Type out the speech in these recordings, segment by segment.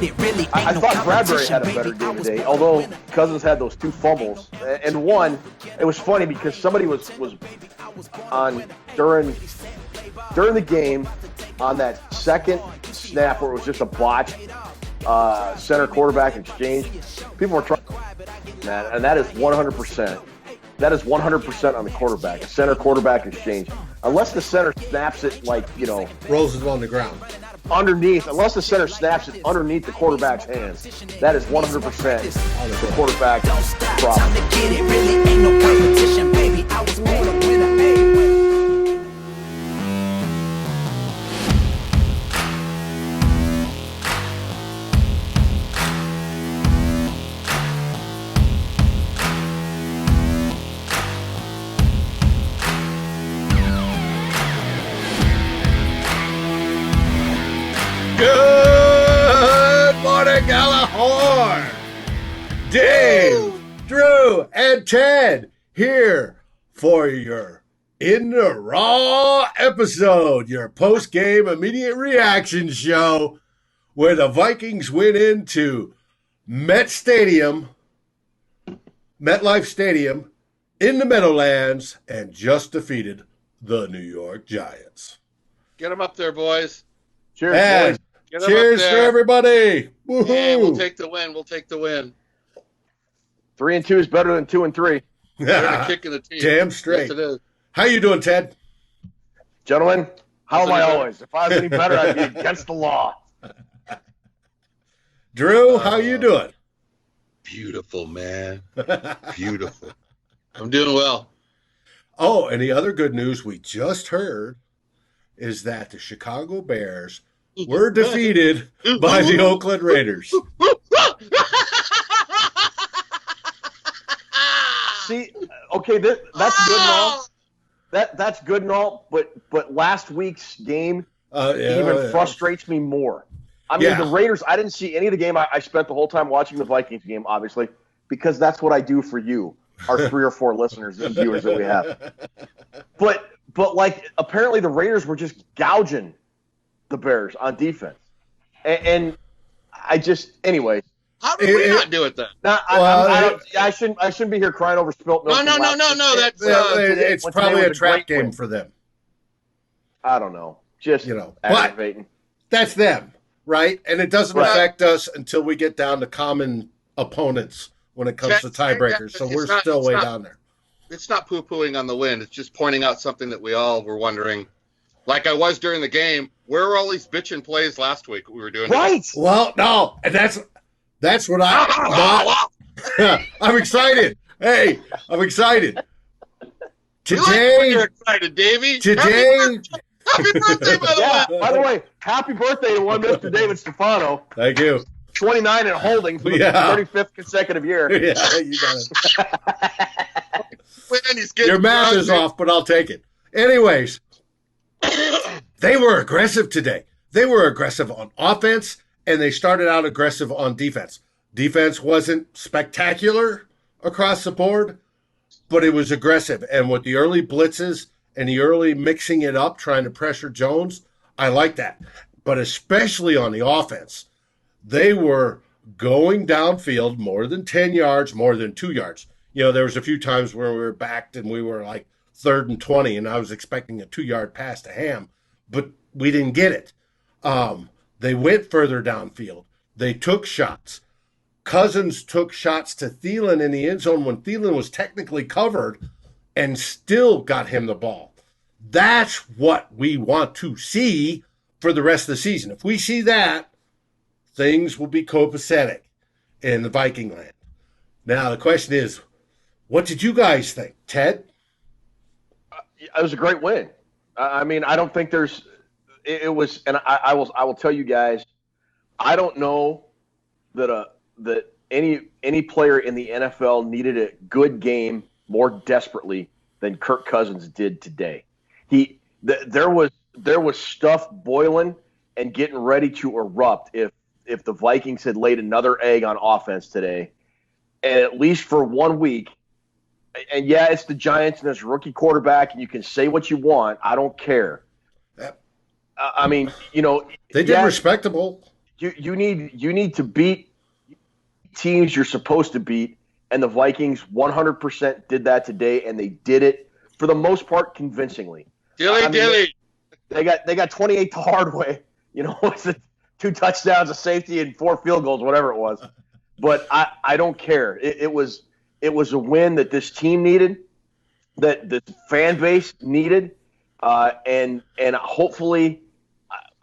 I thought Bradbury had a better game today, although Cousins had those 2 fumbles. And one, it was funny because somebody was on during the game on that second snap where it was just a botch center quarterback exchange. People were trying that, and that is 100%. That is 100% on the quarterback, a center quarterback exchange. Unless the center snaps it rolls it on the ground. Underneath, unless the center snaps it underneath the quarterback's hands, that is 100% the quarterback problem. Good morning, Gallahorn! Dave, Drew, and Ted here for your In the Raw episode, your post-game immediate reaction show where the Vikings went into MetLife Stadium in the Meadowlands and just defeated the New York Giants. Get them up there, boys. Cheers, And boys. cheers for everybody. Woohoo. Yeah, we'll take the win. We'll take the win. 3-2 is better than 2-3. We're kicking the team. Damn straight. Yes, it is. How you doing, Ted? Gentlemen, how am I That's always? If I was any better, I'd be against the law. Drew, how you doing? Beautiful, man. Beautiful. I'm doing well. Oh, and the other good news we just heard is that the Chicago Bears were defeated by the Oakland Raiders. See, okay, that's good and all. That's good and all, but last week's game frustrates me more. I mean, the Raiders, I didn't see any of the game. I spent the whole time watching the Vikings game, obviously, because that's what I do for you, our 3 or 4 listeners and viewers that we have. But like, apparently the Raiders were just gouging the Bears on defense. And I just, anyway. How did we not do it then? I shouldn't be here crying over spilt milk. No. That's it's probably a trap game win for them. I don't know. Just aggravating. That's them, right? And it doesn't affect us until we get down to common opponents when it comes to tiebreakers. So we're still way down there. It's not poo-pooing on the win. It's just pointing out something that we all were wondering. Like I was during the game, where were all these bitchin' plays last week we were doing? Right. Well, no, and that's what I'm excited. Hey, I'm excited. Today, you're excited, Davey. Today, happy birthday, by the way. By the way, happy birthday to one Mr. David Stefano. Thank you. 29 and holding for the 35th consecutive year. Yeah, you got it. Your math is off, but I'll take it. Anyways, they were aggressive today. They were aggressive on offense, and they started out aggressive on defense. Defense wasn't spectacular across the board, but it was aggressive. And with the early blitzes and the early mixing it up, trying to pressure Jones, I like that. But especially on the offense, they were going downfield more than 10 yards, more than 2 yards. You know, there was a few times where we were backed and we were like 3rd and 20, and I was expecting a 2-yard pass to Ham, but we didn't get it. They went further downfield. They took shots. Cousins took shots to Thielen in the end zone when Thielen was technically covered and still got him the ball. That's what we want to see for the rest of the season. If we see that, things will be copacetic in the Viking land. Now, the question is, what did you guys think? Ted? It was a great win. I mean, I don't think there's – it was – and I will tell you guys, I don't know that any player in the NFL needed a good game more desperately than Kirk Cousins did today. There was stuff boiling and getting ready to erupt if the Vikings had laid another egg on offense today, and at least for 1 week. And yeah, it's the Giants and it's a rookie quarterback, and you can say what you want. I don't care. I mean, you know, they did respectable. You need to beat teams you're supposed to beat, and the Vikings 100% did that today, and they did it for the most part convincingly. Dilly. They got 28 the hard way. It's 2 touchdowns, a safety, and 4 field goals, whatever it was. But I don't care. It was a win that this team needed, that the fan base needed, and hopefully,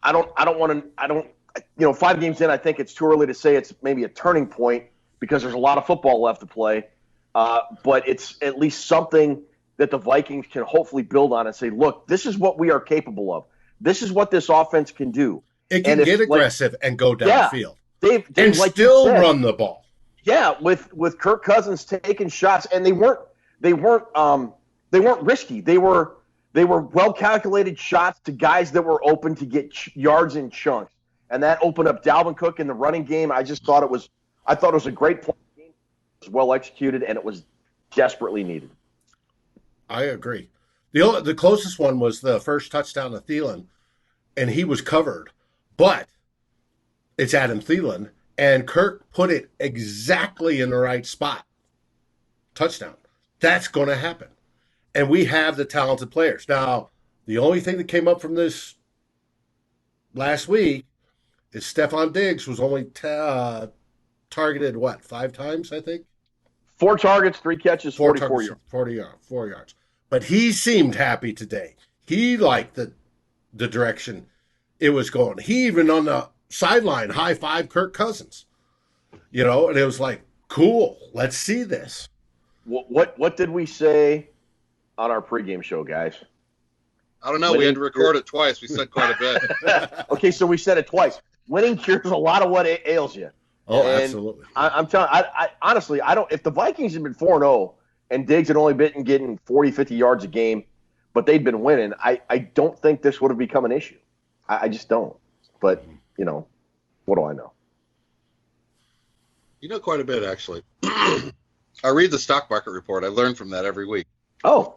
I don't want to. 5 games in, I think it's too early to say it's maybe a turning point because there's a lot of football left to play. But it's at least something that the Vikings can hopefully build on and say, look, this is what we are capable of. This is what this offense can do. It can get aggressive and go downfield. Dave, and like still run the ball. Yeah, with Kirk Cousins taking shots, and they weren't risky. They were well calculated shots to guys that were open to get yards in chunks, and that opened up Dalvin Cook in the running game. I thought it was a great play. It was well executed, and it was desperately needed. I agree. The closest one was the first touchdown of Thielen, and he was covered, but it's Adam Thielen, and Kirk put it exactly in the right spot. Touchdown. That's going to happen. And we have the talented players. Now, the only thing that came up from this last week is Stephon Diggs was only targeted, 5 times, I think? 4 targets, 3 catches, 44 yards. 4 yards. But he seemed happy today. He liked the direction it was going. He even on the sideline high-fived Kirk Cousins. And it was like, cool, let's see this. What did we say on our pregame show, guys? I don't know. We had to record it twice. We said quite a bit. Okay, so we said it twice. Winning cures a lot of what ails you. Oh, and absolutely. I'm telling you, I honestly, I don't. If the Vikings had been 4-0 and Diggs had only been getting 40, 50 yards a game, but they'd been winning, I don't think this would have become an issue. I just don't. But, what do I know? You know quite a bit, actually. I read the stock market report. I learn from that every week. Oh.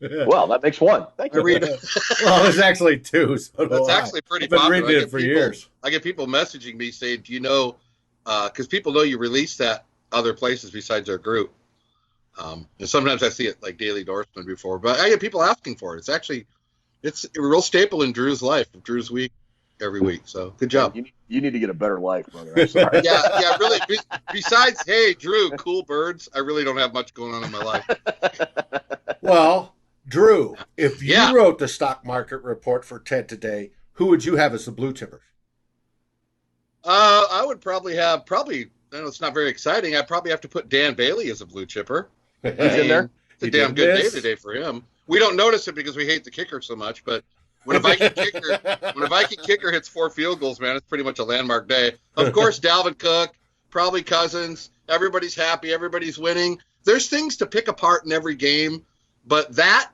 Well, that makes 1. Thank you. Well, there's actually 2. So that's actually pretty popular. popular. I've been reading it for years. I get people messaging me saying, do you know, because people know you release that other places besides our group. And sometimes I see it like Daily Norseman before, but I get people asking for it. It's a real staple in Drew's life, Drew's week, every week. So good job. You need to get a better life, brother. I'm sorry. yeah, really. Besides, hey, Drew, cool birds, I really don't have much going on in my life. Well, Drew, if you wrote the stock market report for Ted today, who would you have as the blue chipper? I would probably I know it's not very exciting. I'd probably have to put Dan Bailey as a blue chipper. He's in there. It's a damn good day today for him. We don't notice it because we hate the kicker so much, but when a Viking kicker hits 4 field goals, man, it's pretty much a landmark day. Of course, Dalvin Cook, probably Cousins. Everybody's happy. Everybody's winning. There's things to pick apart in every game, but that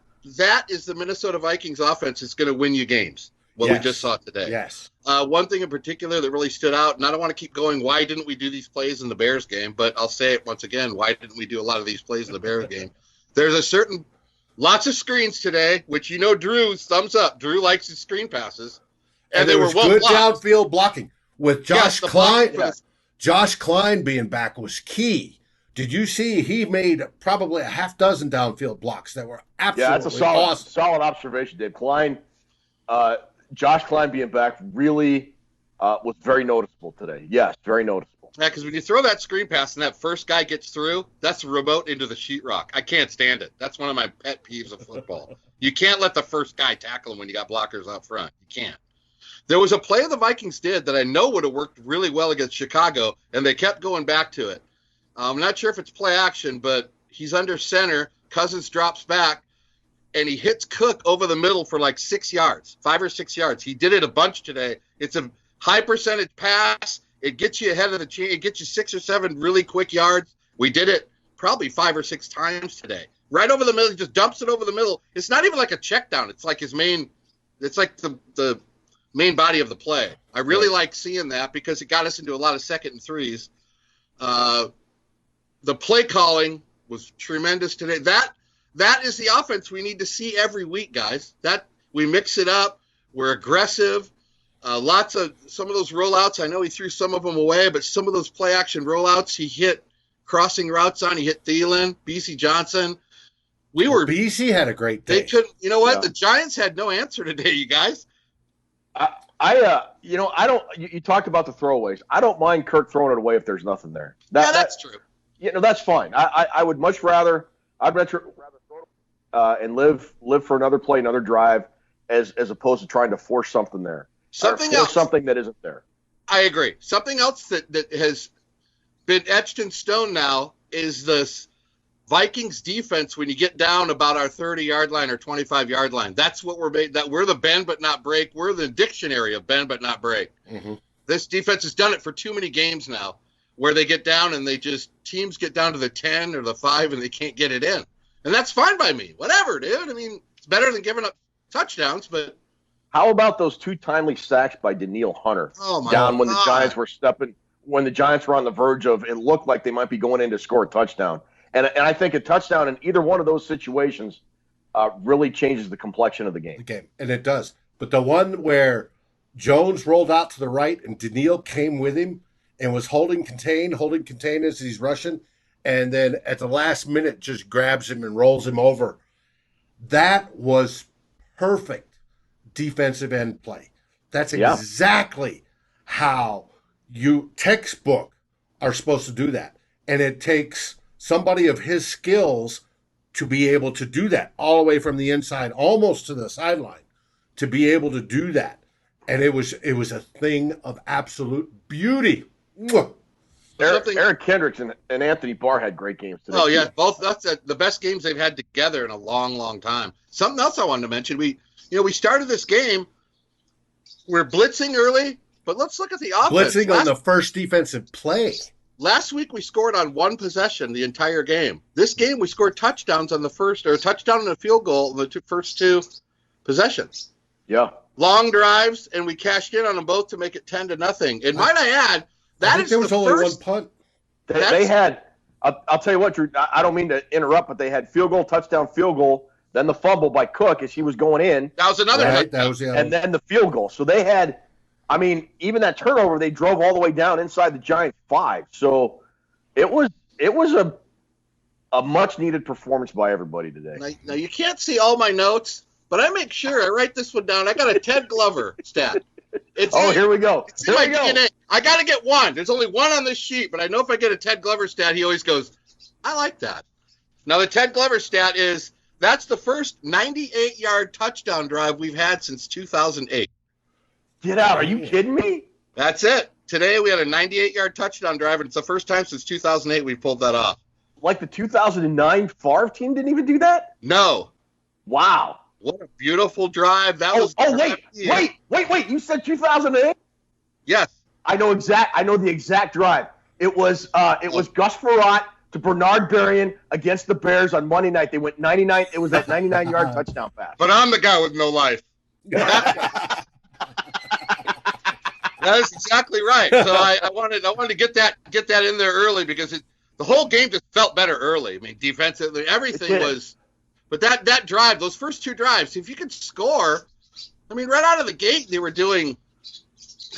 is the Minnesota Vikings offense that's going to win you games. We just saw today. Yes. One thing in particular that really stood out, and I don't want to keep going, why didn't we do these plays in the Bears game? But I'll say it once again, why didn't we do a lot of these plays in the Bears game? There's lots of screens today, which Drew's thumbs up. Drew likes his screen passes. And there was good downfield blocking with Josh Kline. Josh Kline being back was key. Did you see he made probably a half dozen downfield blocks that were absolutely that's a awesome. Solid observation, Dave. Josh Kline being back really was very noticeable today. Yes, very noticeable. Yeah, because when you throw that screen pass and that first guy gets through, that's a remote into the sheetrock. I can't stand it. That's one of my pet peeves of football. You can't let the first guy tackle him when you got blockers out front. You can't. There was a play the Vikings did that I know would have worked really well against Chicago, and they kept going back to it. I'm not sure if it's play action, but he's under center. Cousins drops back, and he hits Cook over the middle for like 6 yards, 5 or 6 yards. He did it a bunch today. It's a high percentage pass. It gets you ahead of the chain. It gets you 6 or 7 really quick yards. We did it probably 5 or 6 times today. Right over the middle. He just dumps it over the middle. It's not even like a check down. It's like it's like the main body of the play. I really like seeing that because it got us into a lot of 2nd and 3s. The play calling was tremendous today. That is the offense we need to see every week, guys. That we mix it up. We're aggressive. Lots of some of those rollouts. I know he threw some of them away, but some of those play action rollouts he hit crossing routes on. He hit Thielen, BC Johnson. BC had a great day. They couldn't. You know what? Yeah. The Giants had no answer today, you guys. I don't. You talked about the throwaways. I don't mind Kirk throwing it away if there's nothing there. That's true. That's fine. I would much rather. I'd rather throw it and live for another play, another drive, as opposed to trying to force something there. Something that isn't there. I agree. Something else that has been etched in stone now is this Vikings defense when you get down about our 30-yard line or 25-yard line. That's what we're made. That we're the bend but not break. We're the dictionary of bend but not break. Mm-hmm. This defense has done it for too many games now, where they get down and teams get down to the 10 or the 5 and they can't get it in, and that's fine by me. Whatever, dude. I mean, it's better than giving up touchdowns, but. How about those 2 timely sacks by Danielle Hunter down when the Giants were when the Giants were on the verge of, it looked like they might be going in to score a touchdown. And I think a touchdown in either one of those situations really changes the complexion of the game. And it does. But the one where Jones rolled out to the right and Danielle came with him and was holding contain as he's rushing, and then at the last minute just grabs him and rolls him over. That was perfect defensive end play. That's exactly how you textbook are supposed to do that. And it takes somebody of his skills to be able to do that all the way from the inside, almost to the sideline, to be able to do that. And it was a thing of absolute beauty. Eric Kendricks and Anthony Barr had great games today. Oh, yeah. Both. That's the best games they've had together in a long, long time. Something else I wanted to mention. We started this game. We're blitzing early, but let's look at the offense. Blitzing on the first defensive play. Last week we scored on one possession the entire game. This game we scored touchdowns on the first, or a touchdown and a field goal on the first 2 possessions. Yeah. Long drives, and we cashed in on them both to make it 10-0. And might I add, there was only one punt. They had. I'll tell you what, Drew. I don't mean to interrupt, but they had field goal, touchdown, field goal. Then the fumble by Cook as he was going in. That was another right, that was the other and then the field goal. So they had, I mean, even that turnover, they drove all the way down inside the Giants 5. So it was a much needed performance by everybody today. Now you can't see all my notes, but I make sure I write this one down. I got a Ted Glover stat. Here we go. Here we go. DNA. I got to get one. There's only one on this sheet, but I know if I get a Ted Glover stat, he always goes, I like that. Now the Ted Glover stat is, that's the first 98-yard touchdown drive we've had since 2008. Get out. Are you kidding me? That's it. Today we had a 98-yard touchdown drive, and it's the first time since 2008 we've pulled that off. Like the 2009 Favre team didn't even do that? No. Wow. What a beautiful drive. That was. Wait. You said 2008? Yes. I know the exact drive. It was Gus Frerotte to Bernard Berrien against the Bears on Monday night. They went 99. It was that 99-yard touchdown pass. But I'm the guy with no life. That is exactly right. So I wanted to get that in there early because the whole game just felt better early. I mean, defensively, everything was. But that drive, those first 2 drives, if you could score, I mean, right out of the gate, they were doing.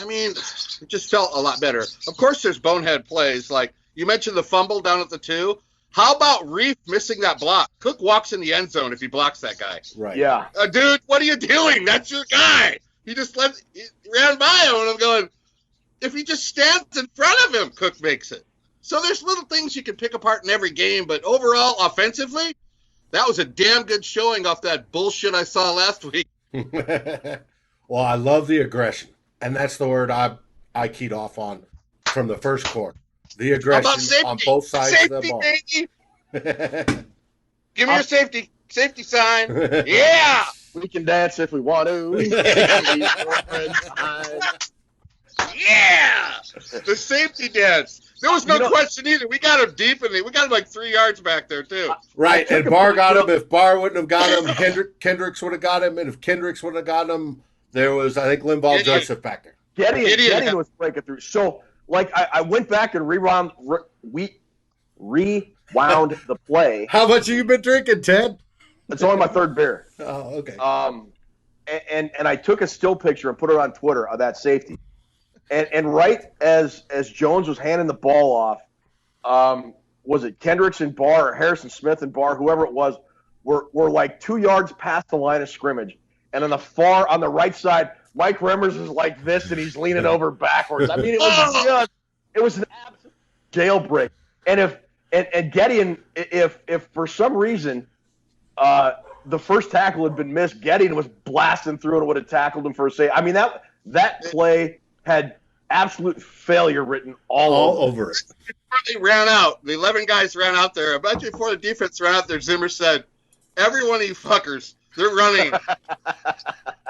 I mean, it just felt a lot better. Of course, there's bonehead plays like. You mentioned the fumble down at the 2. How about Reef missing that block? Cook walks in the end zone if he blocks that guy. Right. Yeah. Dude, what are you doing? That's your guy. He ran by him, and I'm going, if he just stands in front of him, Cook makes it. So there's little things you can pick apart in every game, but overall, offensively, that was a damn good showing off that bullshit I saw last week. Well, I love the aggression, and that's the word I keyed off on from the first quarter. The aggression on both sides of the ball. Baby. Give me your safety sign. Yeah. We can dance if we want to. Yeah. The safety dance. There was no question either. We got him deep in there. We got him like 3 yards back there, too. Right. And Barr got him. If Barr wouldn't have got him, Kendricks would have got him. And if Kendricks would have got him, there was, I think, Linval Joseph back there. Gideon was breaking through. So, like, I went back and rewound the play. How much have you been drinking, Ted? It's only my 3rd beer. Oh, okay. and I took a still picture and put it on Twitter of that safety. And right as Jones was handing the ball off, was it Kendricks and Barr or Harrison Smith and Barr, whoever it was, were like 2 yards past the line of scrimmage. And on the right side, Mike Remmers is like this, and he's leaning over backwards. I mean, it was an absolute jailbreak. And Gideon, if for some reason the first tackle had been missed, Gideon was blasting through and would have tackled him for a save. I mean, that play had absolute failure written all over it. Before they ran out, the 11 guys ran out there. Imagine before the defense ran out there, Zimmer said, "Every one of you fuckers, they're running."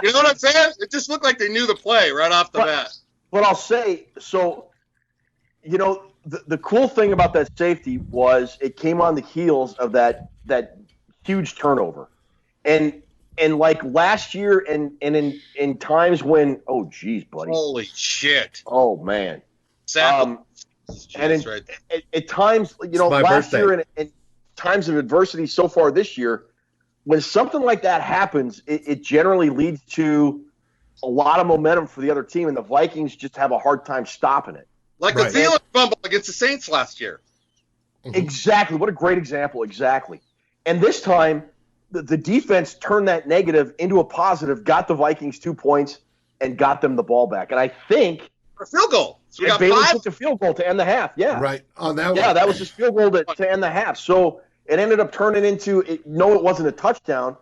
You know what I'm saying? It just looked like they knew the play right off the bat. But I'll say, so, you know, the cool thing about that safety was it came on the heels of that huge turnover. And like last year and in times when, oh, geez, buddy. Holy shit. Oh, man. And at times, you know, last year and times of adversity so far this year, when something like that happens, it generally leads to a lot of momentum for the other team, and the Vikings just have a hard time stopping it. Like the Thielen fumble against the Saints last year. Exactly. What a great example. Exactly. And this time, the defense turned that negative into a positive, got the Vikings 2 points, and got them the ball back. And I think a field goal. So we got Bailey 5. took the field goal to end the half. Yeah. Right. On that one. Yeah, that was his field goal to end the half. So it ended up turning into it wasn't a touchdown,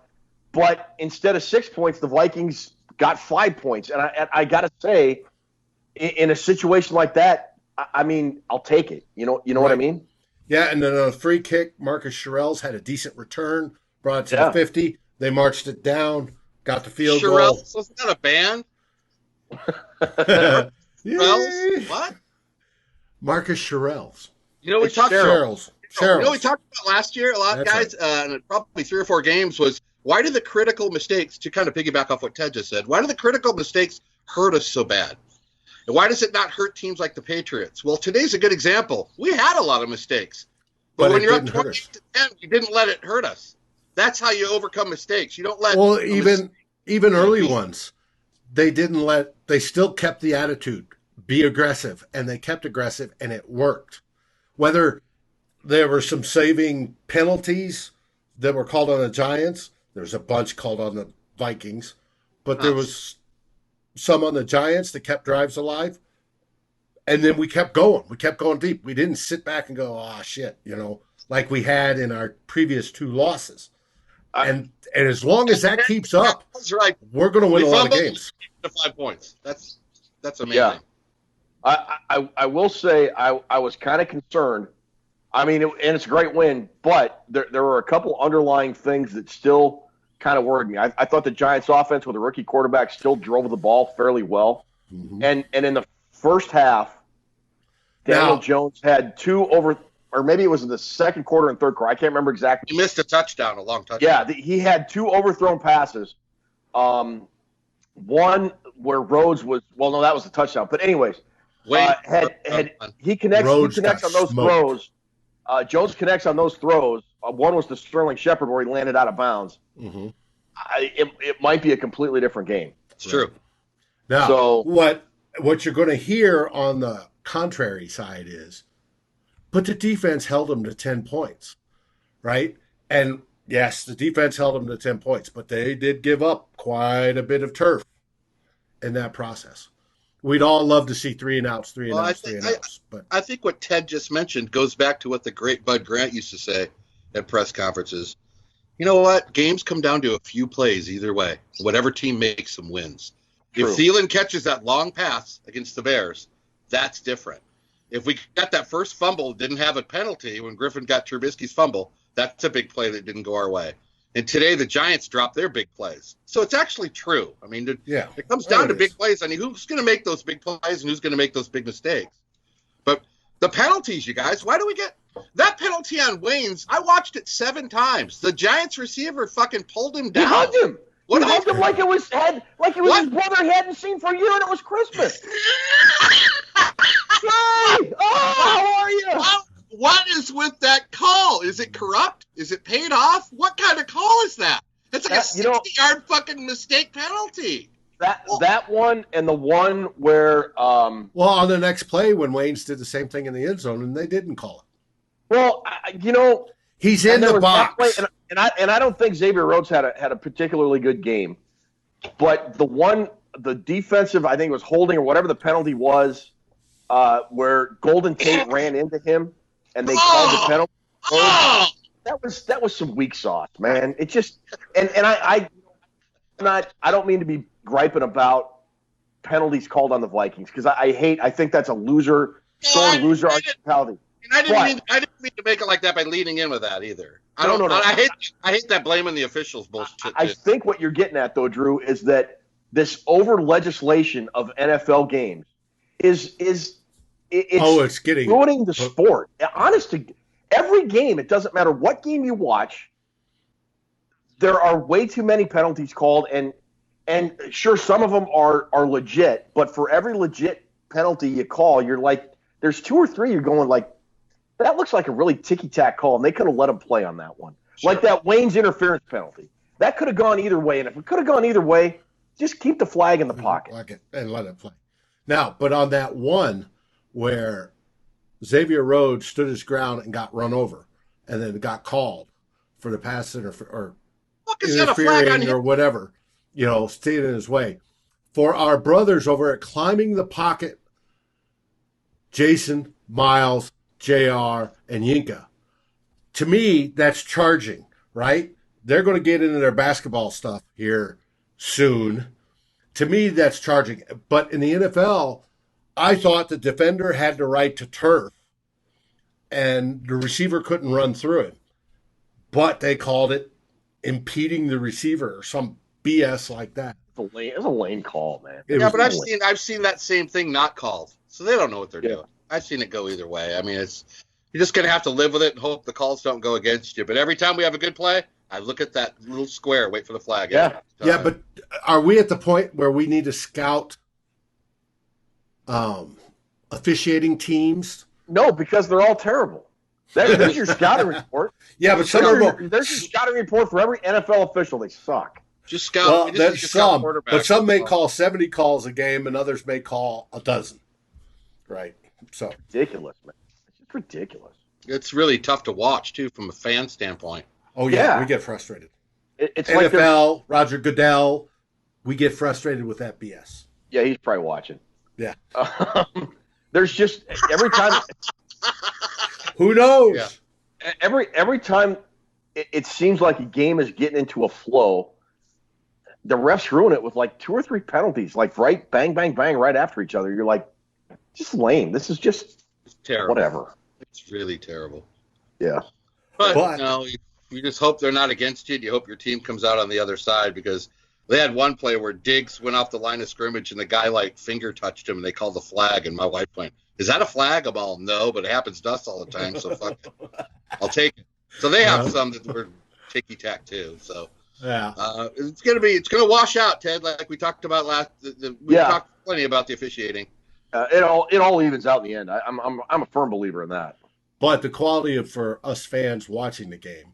but instead of 6 points, the Vikings got 5 points. And I got to say, in a situation like that, I mean, I'll take it. You know what I mean? Yeah, and then a free kick, Marcus Sherrells had a decent return, brought it to the 50. They marched it down, got the field goal. Sherrells? Wasn't that a band? Sherrells? What? Marcus Sherrells. You know, we talked Sherrells. You know, we talked about last year, a lot of guys, and probably 3 or 4 games, was why do the critical mistakes, to kind of piggyback off what Ted just said, why do the critical mistakes hurt us so bad? And why does it not hurt teams like the Patriots? Well, today's a good example. We had a lot of mistakes. But when you're up 20-10, you didn't let it hurt us. That's how you overcome mistakes. You don't let even early ones, they still kept the attitude, be aggressive, and they kept aggressive, and it worked. Whether there were some saving penalties that were called on the Giants, there's a bunch called on the Vikings, but there was some on the Giants that kept drives alive. And then we kept going. We kept going deep. We didn't sit back and go, shit, like we had in our previous 2 losses. And as long as that keeps up, we're going to win a lot of games. To 5 points. That's amazing. Yeah. I will say I was kind of concerned. I mean, and it's a great win, but there were a couple underlying things that still kind of worried me. I thought the Giants' offense with a rookie quarterback still drove the ball fairly well. Mm-hmm. And in the first half, Daniel Jones had 2 over, or maybe it was in the second quarter and third quarter. I can't remember exactly. He missed a touchdown, a long touchdown. Yeah, he had 2 overthrown passes. One where Rhodes was, well, no, that was a touchdown. But anyways, he connects on those throws. Jones connects on those throws. One was to Sterling Shepard where he landed out of bounds. Mm-hmm. It might be a completely different game. It's true. Now, so what you're going to hear on the contrary side is, but the defense held them to 10 points, right? And yes, the defense held them to 10 points, but they did give up quite a bit of turf in that process. We'd all love to see 3 and outs. But I think what Ted just mentioned goes back to what the great Bud Grant used to say at press conferences. You know what? Games come down to a few plays either way. Whatever team makes them wins. True. If Thielen catches that long pass against the Bears, that's different. If we got that first fumble, didn't have a penalty when Griffin got Trubisky's fumble, that's a big play that didn't go our way. And today the Giants dropped their big plays. So it's actually true. I mean, it comes down to big plays. I mean, who's going to make those big plays and who's going to make those big mistakes? But the penalties, you guys, why do we get that penalty on Waynes? I watched it 7 times. The Giants receiver fucking pulled him down. He hugged him. He hugged him like it was his brother he hadn't seen for a year and it was Christmas. Hey! Oh, how are you? What is with that call? Is it corrupt? Is it paid off? What kind of call is that? That's like a 60-yard fucking mistake penalty. That one and the one where Well, on the next play when Waynes did the same thing in the end zone and they didn't call it. Well, he's in the box. And I don't think Xavier Rhodes had a particularly good game. But the defensive, I think it was holding or whatever the penalty was, where Golden Tate ran into him and they called the penalty. That was some weak sauce, man. It just I don't mean to be griping about penalties called on the Vikings because I think that's a loser mentality. And I didn't mean to make it like that by leading in with that either. No. I hate that blaming the officials bullshit. I think what you're getting at though, Drew, is that this over legislation of NFL games it's getting ruining the sport. Every game, it doesn't matter what game you watch, there are way too many penalties called, and sure, some of them are legit, but for every legit penalty you call, you're like, there's two or three you're going like, that looks like a really ticky-tack call, and they could have let him play on that one. Sure. Like that Wayne's interference penalty. That could have gone either way, and if it could have gone either way, just keep the flag in the pocket. And let it play. Now, but on that one where Xavier Rhodes stood his ground and got run over, and then got called for the pass or interfering or whatever, staying in his way. For our brothers over at Climbing the Pocket, Jason, Miles, JR, and Yinka, to me, that's charging, right? They're going to get into their basketball stuff here soon. To me, that's charging. But in the NFL, I thought the defender had the right to turf, and the receiver couldn't run through it. But they called it impeding the receiver or some BS like that. It's a lame call, man. But I've seen that same thing not called, so they don't know what they're doing. I've seen it go either way. I mean, you're just gonna have to live with it and hope the calls don't go against you. But every time we have a good play, I look at that little square, wait for the flag. Yeah. But are we at the point where we need to scout officiating teams? No, because they're all terrible. There's your scouting report. Yeah, but there's your scouting report for every NFL official. They suck. Just scout. Well, that's some, but some may call 70 calls a game, and others may call a dozen. Right. So ridiculous, man. It's just ridiculous. It's really tough to watch too, from a fan standpoint. Oh yeah. We get frustrated. It's NFL, like Roger Goodell. We get frustrated with that BS. Yeah, he's probably watching. Yeah. There's just every time. Who knows? Yeah. Every time it seems like a game is getting into a flow, the refs ruin it with like 2 or 3 penalties, like right, bang, bang, bang, right after each other. You're like, just lame. This is just terrible. Whatever. It's really terrible. Yeah. But no, you just hope they're not against you. You hope your team comes out on the other side, because they had one play where Diggs went off the line of scrimmage and the guy finger touched him and they called the flag, and my wife went, "Is that a flag?" I'm all, "No, but it happens to us all the time, so fuck it. I'll take it." So they have some that were ticky-tack too. So it's gonna wash out, Ted, like we talked about we talked plenty about the officiating. It all evens out in the end. I'm a firm believer in that. But the quality for us fans watching the game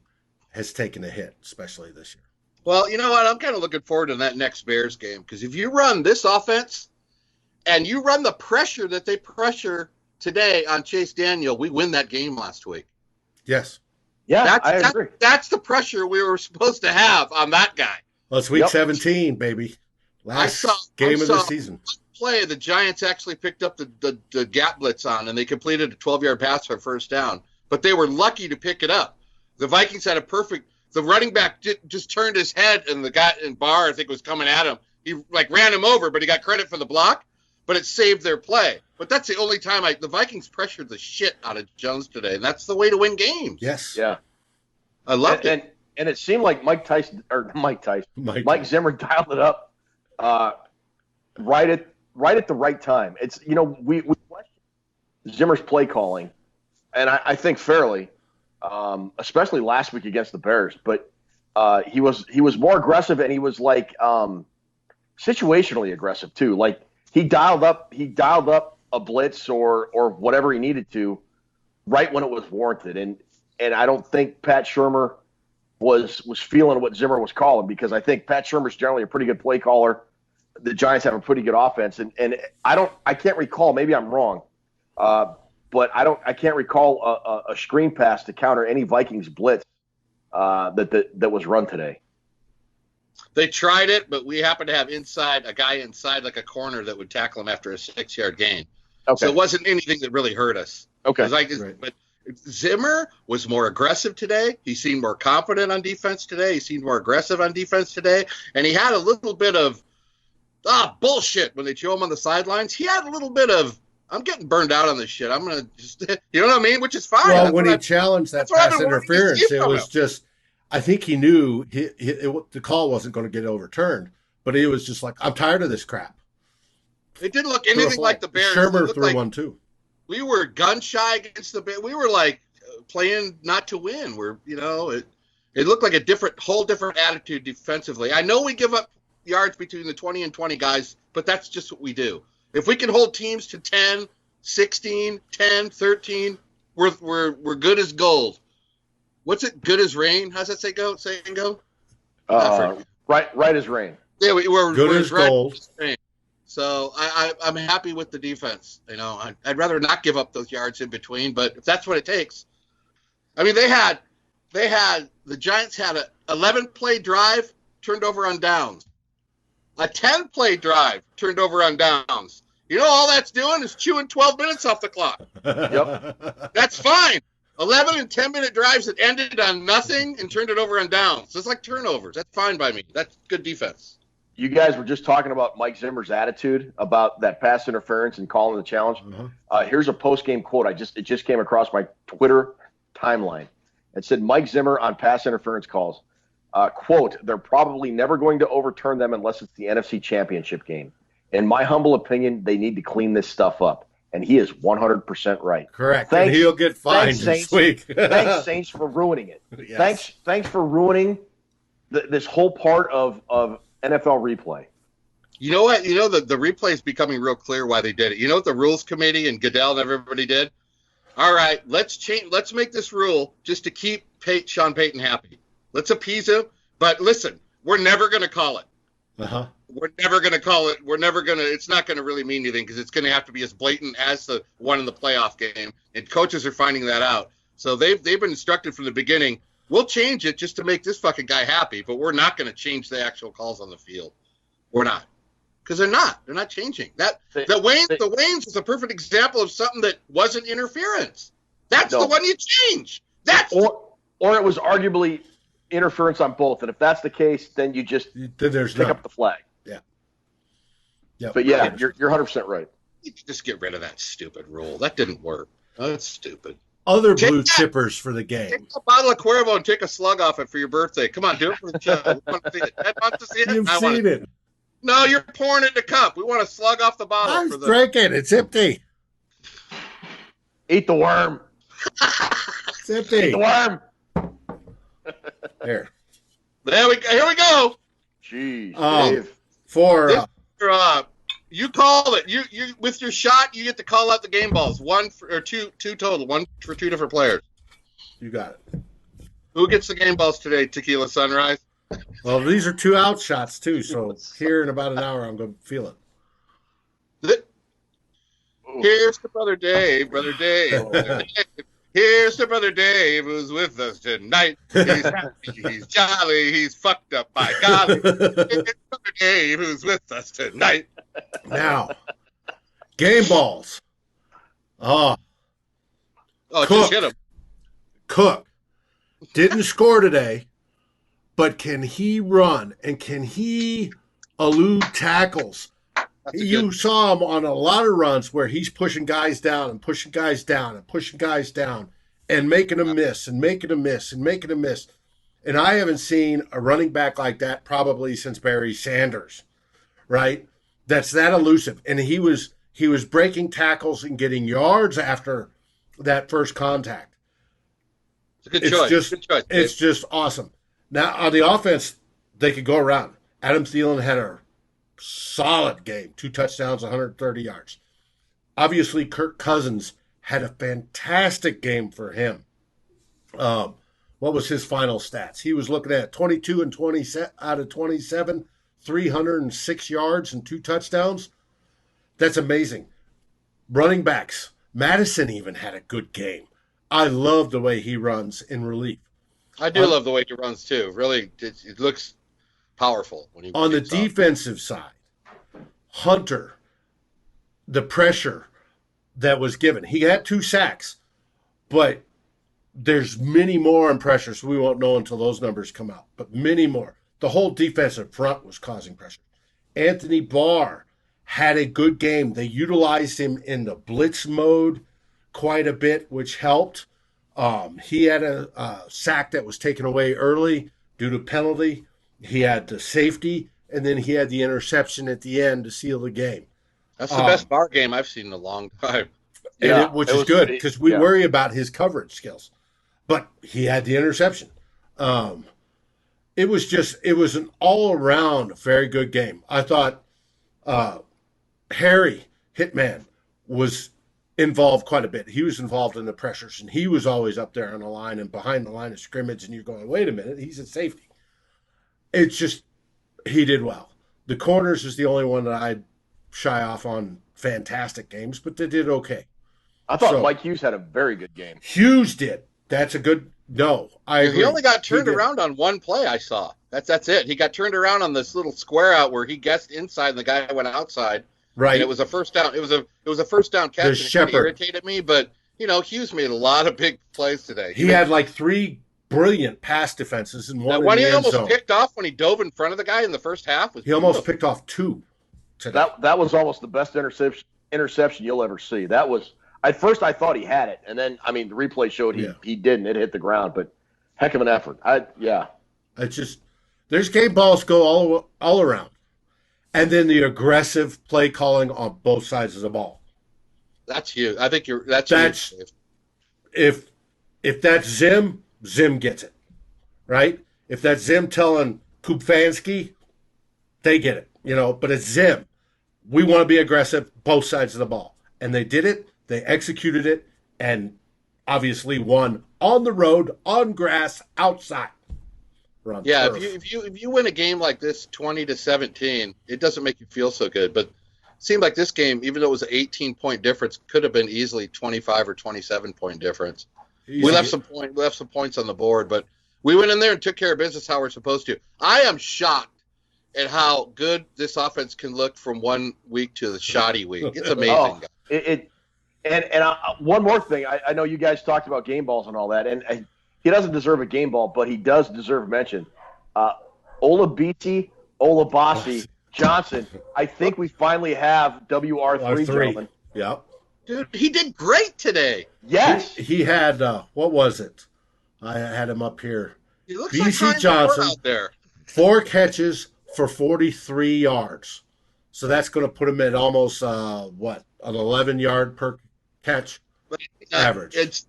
has taken a hit, especially this year. Well, you know what? I'm kind of looking forward to that next Bears game, because if you run this offense and you run the pressure that they pressure today on Chase Daniel, we win that game last week. Yes. Yeah, I agree. That's the pressure we were supposed to have on that guy. Well, it's week 17, baby. Last game of the season. Play the Giants actually picked up the gap blitz on, and they completed a 12-yard pass for first down, but they were lucky to pick it up. The Vikings had the running back just turned his head, and the guy in Barr, I think, was coming at him. He ran him over, but he got credit for the block, but it saved their play. But that's the only time the Vikings pressured the shit out of Jones today, and that's the way to win games. Yes. Yeah. I loved it. And it seemed like Mike Zimmer dialed it up right at the right time. It's, we questioned Zimmer's play calling, and I think fairly, especially last week against the Bears. But he was more aggressive, and he was like situationally aggressive too. Like he dialed up a blitz or whatever he needed to right when it was warranted. And I don't think Pat Shurmur was feeling what Zimmer was calling, because I think Pat Shurmur's generally a pretty good play caller. The Giants have a pretty good offense, and I can't recall, maybe I'm wrong, but I can't recall a screen pass to counter any Vikings blitz that was run today. They tried it, but we happen to have a guy inside like a corner that would tackle him after a 6-yard gain. Okay. So it wasn't anything that really hurt us. Okay. Right. But Zimmer was more aggressive today. He seemed more confident on defense today. He seemed more aggressive on defense today. And he had a little bit of bullshit when they show him on the sidelines. He had a little bit of, I'm getting burned out on this shit. I'm going to just, you know what I mean? Which is fine. Well, when he challenged that pass interference, it was just, I think he knew the call wasn't going to get overturned, but he was just like, I'm tired of this crap. It didn't look anything like the Bears. Shurmur threw one too. We were gun shy against the Bears. We were like playing not to win. It looked like a whole different attitude defensively. I know we give up yards between the 20 and 20 guys, but that's just what we do. If we can hold teams to 10, 16, 10, 13, we're good as gold. What's it? Good as rain? How's that saying go? Right as rain. Yeah, we're good as gold. So I'm happy with the defense. You know, I'd rather not give up those yards in between, but if that's what it takes. I mean, the Giants had a 11-play drive turned over on downs. A 10-play drive turned over on downs. You know, all that's doing is chewing 12 minutes off the clock. Yep. That's fine. 11 and 10-minute drives that ended on nothing and turned it over on downs. It's like turnovers. That's fine by me. That's good defense. You guys were just talking about Mike Zimmer's attitude about that pass interference and calling the challenge. Mm-hmm. Here's a post-game quote. It just came across my Twitter timeline. It said, Mike Zimmer on pass interference calls, quote, they're probably never going to overturn them unless it's the NFC Championship game. In my humble opinion, they need to clean this stuff up. And he is 100% right. Correct. Thanks, and he'll get fined this week. Thanks, Saints, for ruining it. Yes. Thanks for ruining this whole part of NFL replay. You know what? You know, the replay is becoming real clear why they did it. You know what the rules committee and Goodell and everybody did? All right, let's make this rule just to keep Sean Payton happy. Let's appease him. But listen, we're never going to call it. Uh-huh. We're never going to call it. It's not going to really mean anything because it's going to have to be as blatant as the one in the playoff game. And coaches are finding that out. So they've been instructed from the beginning, we'll change it just to make this fucking guy happy, but we're not going to change the actual calls on the field. We're not. Because they're not changing. The Waynes is a perfect example of something that wasn't interference. That's the one you change. Or it was arguably interference on both. And if that's the case, then you just pick up the flag. Yeah. Yep. But yeah, you're 100% right. You just get rid of that stupid rule. That didn't work. That's stupid. Other blue chippers for the game. Take a bottle of Cuervo and take a slug off it for your birthday. Come on, do it for the show. We want to see it. Ed wants to see it. You've seen it. No, you're pouring it in a cup. We want to slug off the bottle. I'm drinking. It's empty. Eat the worm. It's empty. Eat the worm. There. Here we go. Jeez, Dave. You call it. You with your shot, you get to call out the game balls. Two total. One for two different players. You got it. Who gets the game balls today? Tequila Sunrise. Well, these are 2 out shots too. So here in about an hour, I'm going to feel it. Here's to Brother Dave. Brother Dave. Here's to Brother Dave, who's with us tonight. He's happy, he's jolly, he's fucked up by golly. Here's Brother Dave, who's with us tonight. Now, game balls. Cook. Just hit him. Cook didn't score today, but can he run and can he elude tackles? You saw him on a lot of runs where he's pushing guys down and pushing guys down and pushing guys down and making a miss and making a miss and making a miss. And I haven't seen a running back like that probably since Barry Sanders, right? That's that elusive. And he was breaking tackles and getting yards after that first contact. It's a good choice. It's just awesome. Now, on the offense, they could go around. Adam Thielen had a solid game, 2 touchdowns, 130 yards. Obviously, Kirk Cousins had a fantastic game for him. what was his final stats? He was looking at 22 and 20 out of 27, 306 yards and 2 touchdowns. That's amazing. Running backs. Madison even had a good game. I love the way he runs in relief. I do love the way he runs too. Really, it looks powerful when he. On the defensive side, Hunter, the pressure that was given. He had 2 sacks, but there's many more in pressure, so we won't know until those numbers come out. But many more. The whole defensive front was causing pressure. Anthony Barr had a good game. They utilized him in the blitz mode quite a bit, which helped. He had a sack that was taken away early due to penalty. He had the safety, and then he had the interception at the end to seal the game. That's the best Barr game I've seen in a long time. Which is good because we worry about his coverage skills. But he had the interception. It was an all-around very good game. I thought Harry Hitman was involved quite a bit. He was involved in the pressures, and he was always up there on the line and behind the line of scrimmage, and you're going, wait a minute, he's at safety. It's just, he did well. The corners is the only one that I'd shy off on fantastic games, but they did okay. I thought Mike Hughes had a very good game. Hughes did. That's a good, I agree. He only got turned around on one play I saw. That's it. He got turned around on this little square out where he guessed inside and the guy went outside. Right. And it was a first down. It was a first down catch. And it kind of irritated me, but Hughes made a lot of big plays today. He had like 3 brilliant pass defenses and one in the end almost zone. Picked off when he dove in front of the guy in the first half. He almost picked off 2 today. That was almost the best interception you'll ever see. That was, at first I thought he had it, and then the replay showed he didn't. It hit the ground, but heck of an effort. It's just, there's game balls go all around. And then the aggressive play calling on both sides of the ball. That's huge. I think that's huge. If that's Zim gets it, right? If that's Zim telling Kupfanski, they get it, But it's Zim. We want to be aggressive, both sides of the ball, and they did it. They executed it, and obviously won on the road, on grass, outside. Yeah, if you win a game like this 20-17, it doesn't make you feel so good. But it seemed like this game, even though it was an 18-point difference, could have been easily 25 or 27-point difference. Easy. We left some points on the board, but we went in there and took care of business how we're supposed to. I am shocked at how good this offense can look from one week to the shoddy week. It's amazing. One more thing. I know you guys talked about game balls and all that, and he doesn't deserve a game ball, but he does deserve mention. Olabisi, Johnson. I think we finally have WR3, gentlemen. Yeah. Dude, he did great today. Yes. He had, what was it? I had him up here. He looks BC like Johnson out there. 4 catches for 43 yards. So that's going to put him at almost, an 11-yard per catch average. It's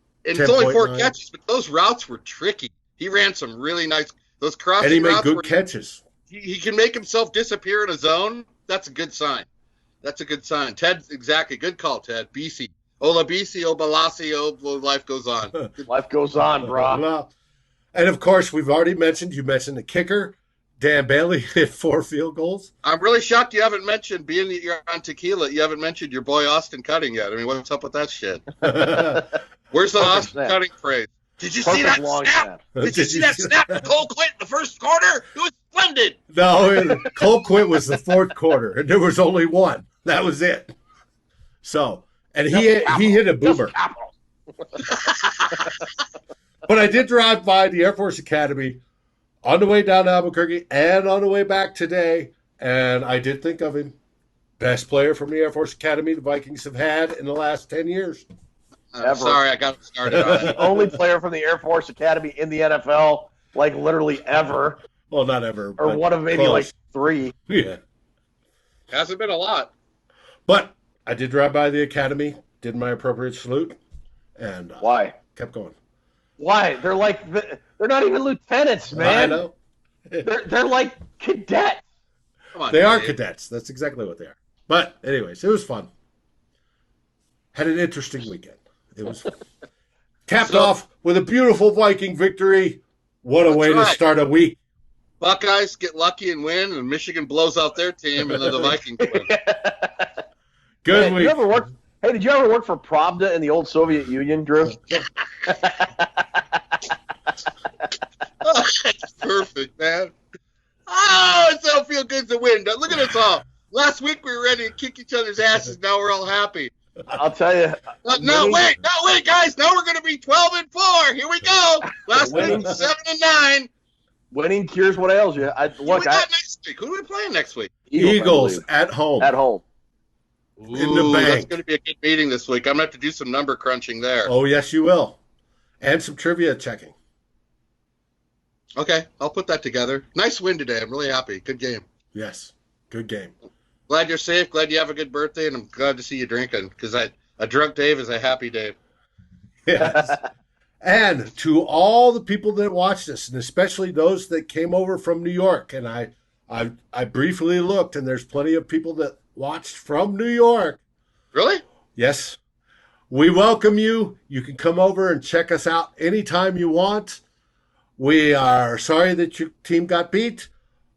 only 4 catches, but those routes were tricky. He ran some really nice – those crossing routes. And he made good catches. He can make himself disappear in a zone. That's a good sign. Ted, exactly. Good call, Ted. BC. Olabisi, Obalasi, life goes on. Life goes on, bro. Well, and, of course, you mentioned the kicker. Dan Bailey hit 4 field goals. I'm really shocked you haven't mentioned, being that you're on tequila, you haven't mentioned your boy Austin Cutting yet. I mean, what's up with that shit? Where's the Austin Cutting phrase? Did you see that snap? Did you see that snap to Cole Quint in the first quarter? It was splendid. No, Cole Quint was the 4th quarter, and there was only 1. That was it. So, and he hit a boomer. But I did drive by the Air Force Academy on the way down to Albuquerque and on the way back today, and I did think of him. Best player from the Air Force Academy the Vikings have had in the last 10 years. I'm sorry, I got started on it. The only player from the Air Force Academy in the NFL, like literally ever. Well, not ever. Or one of maybe close. Like 3. Yeah. Hasn't been a lot. But I did drive by the academy, did my appropriate salute, and Why? Kept going. Why? They're not even lieutenants, man. I know. They're like cadets. Come on, they are Dave. cadets. That's exactly what they are. But anyways, it was fun. Had an interesting weekend. It was fun. Capped off with a beautiful Viking victory What a That's way to right. start a week. Buckeyes get lucky and win, and Michigan blows out their team, and then the Vikings win. Good Man, week. did you ever work for Pravda in the old Soviet Union, Drew? Oh, that's perfect, man. Oh, it don't feel good to win. Look at us all. Last week we were ready to kick each other's asses. Now we're all happy. I'll tell you. No, wait, guys. Now we're going to be 12-4. Here we go. Last week, Winning- 7-9. Winning cures what ails you. Who we got next week? Who are we playing next week? Eagles at home. At home. In the Ooh, bank. That's going to be a good meeting this week. I'm going to have to do some number crunching there. Oh, yes, you will. And some trivia checking. Okay, I'll put that together. Nice win today. I'm really happy. Good game. Yes. Good game. Glad you're safe. Glad you have a good birthday, and I'm glad to see you drinking because a drunk Dave is a happy Dave. Yes. And to all the people that watched us, and especially those that came over from New York, and I briefly looked, and there's plenty of people that watched from New York. Really? Yes. We welcome you. You can come over and check us out anytime you want. We are sorry that your team got beat.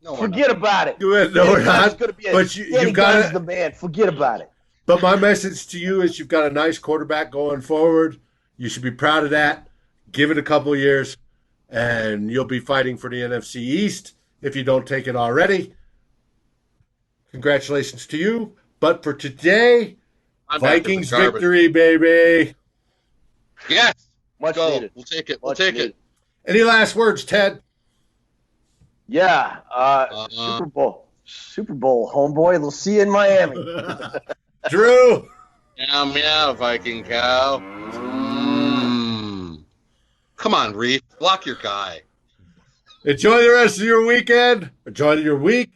No, Forget about it. No, we're not. But you've got the man. Forget about it. But my message to you is you've got a nice quarterback going forward. You should be proud of that. Give it a couple of years, and you'll be fighting for the NFC East if you don't take it already. Congratulations to you. But for today, I'm back to the Vikings garbage. victory, baby. Yes. Much Go. needed. We'll take it. We'll Much take needed. it. Any last words, Ted? Yeah. Super Bowl, homeboy. We'll see you in Miami. Drew? Meow, meow, Viking cow. Come on, Reef. Block your guy. Enjoy the rest of your weekend. Enjoy your week.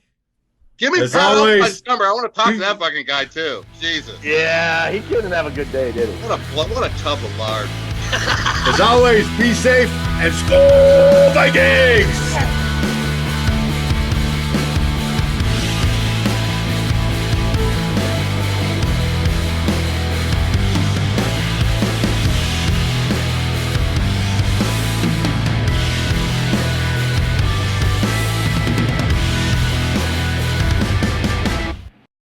Give me As Pat always- Elfman's number. I want to talk to that fucking guy, too. Jesus. Yeah, he couldn't have a good day, did he? What a tub of lard. As always, be safe and Skol Vikings!